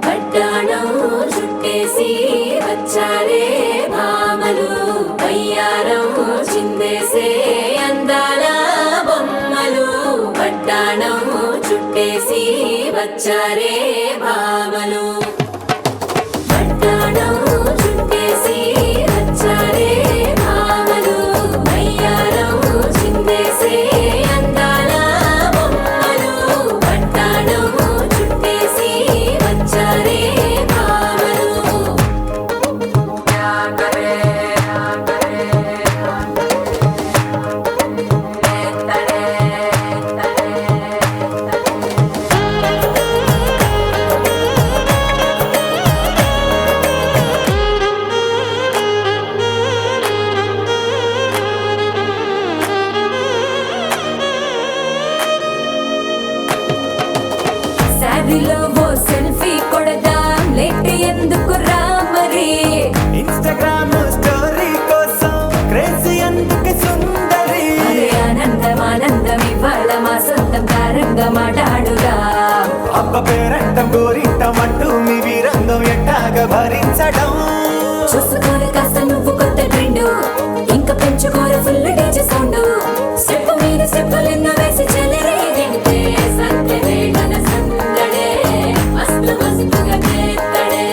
పట్టాణం చుట్టేసి వచ్చారే భామలు, వయ్యారం చిందేసే అందాల బొమ్మలు. పట్టాణం చుట్టేసి వచ్చారే భామలు, పట్టాణం చుట్టేసి వచ్చారే భామలు, వయ్యారం చిందేసే అందాల బొమ్మలు. పట్టాణం చుట్టేసి వచ్చారే భామలు. శారీలో ఓ సెల్ఫీ కొడదాం, లేట్ ఎందుకు రా మరి. ఇన్‌స్టాగ్రామ్ స్టోరీ కోసం క్రేజీ అందుకే సుందరి. అరే ఆనందం ఆనందం ఇవాళ మా సొంతం కారంగా మాట్లాడుగా. అబ్బ పేరంటం గోరింటం అంటూ మీ వీరంగం ఎట్టాగా భరించడం. చూసుకోరు కాస్త నువ్వు కొత్త ట్రెండ్, ఇంకా పెంచుకోరు ఫుల్ డీజే సౌండ్. స్టెప్ మీద స్టెప్పులు ఎన్నో వేసి చెలరే వింటే సంధ్య వేళన సందడే మస్తు మస్తుగా చేస్తడే.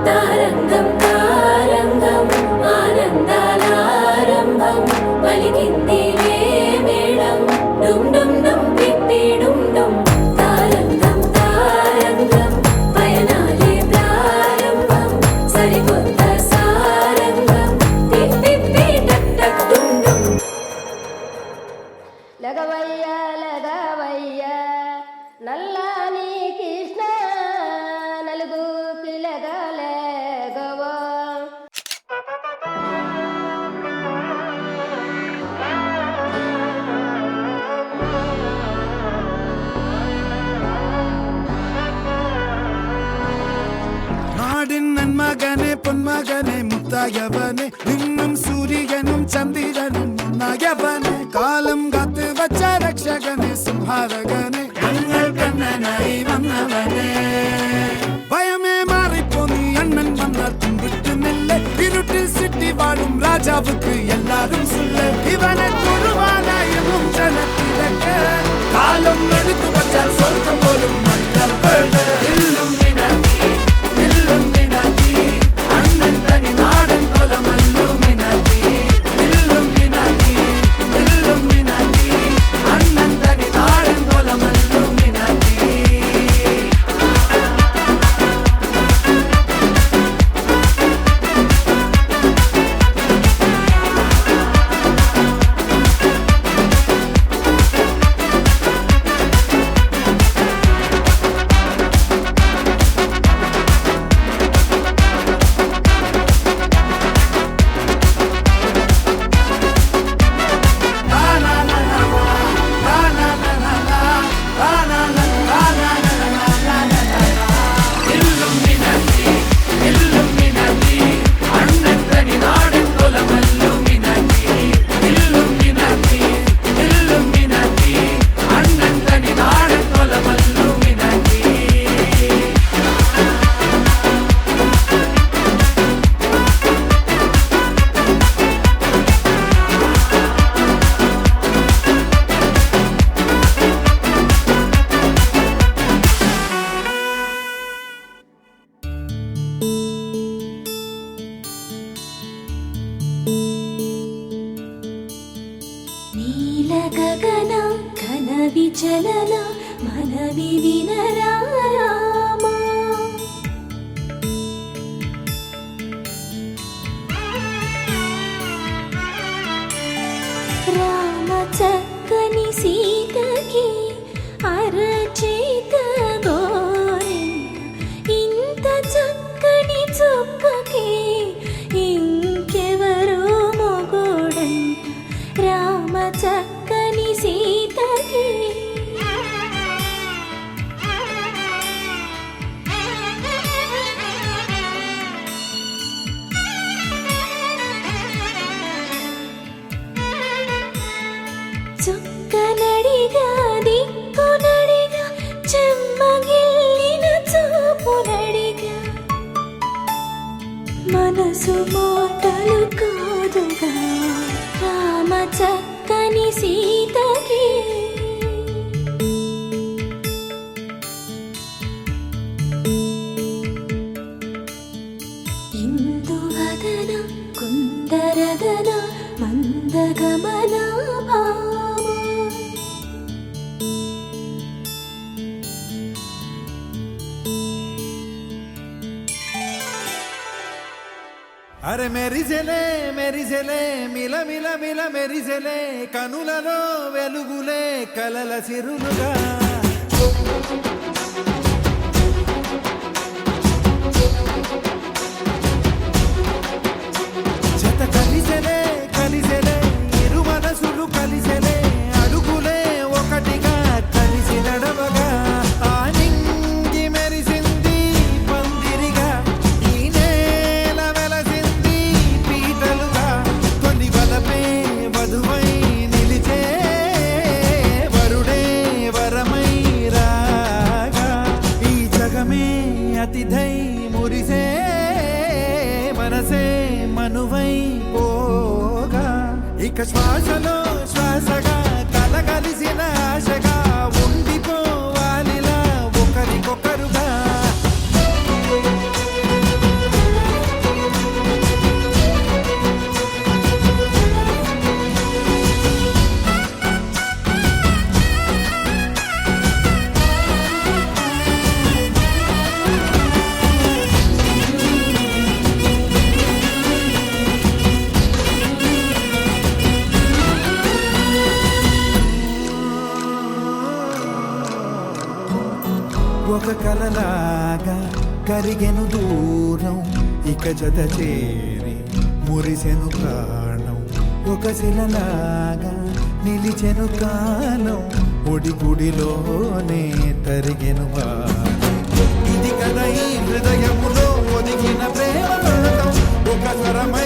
తారంగం తారంగం ఆనందాల ఆరంభం, పలికిందిలే మేళం డుమ్ డుమ్ డుమ్ పిప్పి డుమ్ డుమ్. తారంగం తారంగం పయనాలే ప్రారంభం, సరికొత్త సారంగం పిప్పి టక్ టక్ డుమ్ డుమ్. లగవయ్యా లగవయ్యా నల్లాని కృష్ణ నలుగుకి లగలేగవా. നാടിൻ നന്മകനെ പൊന്മകനെ മുത്തായവനെ, നിന്നും സൂര്യനും ചന്ദ്രനും ഒന്നായവനെ, കാലം കാത്ത് വച്ച രക്ഷകനെ സംഹാരകനെ, ഞങ്ങൾ കണ്ണനായി വന്നവനെ. ഭയമേ മാറിപ്പോ നീ അണ്ണൻ വന്നാൽ തുമ്പിട്ടുന്നില്ല, ഇരുട്ടിൽ സിറ്റി വാഴും രാജാവുക്ക് എല്ലാരും സുല്ല. ഇവനെ തൊഴുവാനായും ജനത്തിരക്ക് കാലം എടുത്തു വച്ചാൽ സ്വർഗം പോലും മണ്ടപ്പെട്. నీల గగన ఘన విచలన మనవి వినరా రామా. రామ చక్కని సీతకి అరచేత గోరింట, ఇంత చక్కని చుక్కకి ఇంకెవరో మొగోడంట. రామ చక్కని సీతకి చుక్కనడిగా దిక్కునడిగా చెమ్మగిల్లిన చూపునడిగా మనసు మాటలు కాదుగా రామ చక్కని సీతకి ఇందువదన కుందరదన మందగమన భామ అరే మెరిసెలే మెరిసెలే మిల మిల మిల మెరిసెలే కనులలో వెలుగులే కలల సిరులుగా జత కలిసెలే కలిసెలే ఇరు మనసులు కలిసెలే అడుగులే ఒకటిగా కలిసి నడవగా ఆ నింగి మెరిసింది పందిరిగా ఈ నేల వెలసింది పీటలుగా తొలి వలపే వధువై నిలిచే వరుడే వరమై రాగా ఈ జగమే అతిథై మురిసే మనసే మనువై పోగా ఇక శ్వాసలో శ్వాసగా కలగలిసిన ఆశగా ఉండిపోవాలిలా ఒకరికొకరుగా ఒక కలలాగా కరిగెను దూరం ఇక జత చేరి మురిసెను ప్రాణం ఒక శిలలాగా నిలిచెను కాలం ఒడి గుడిలోనే తరిగెను వారం ఇది కదా ఈ హృదయములో ఒదిగిన ప్రేమ ఒక స్వరమై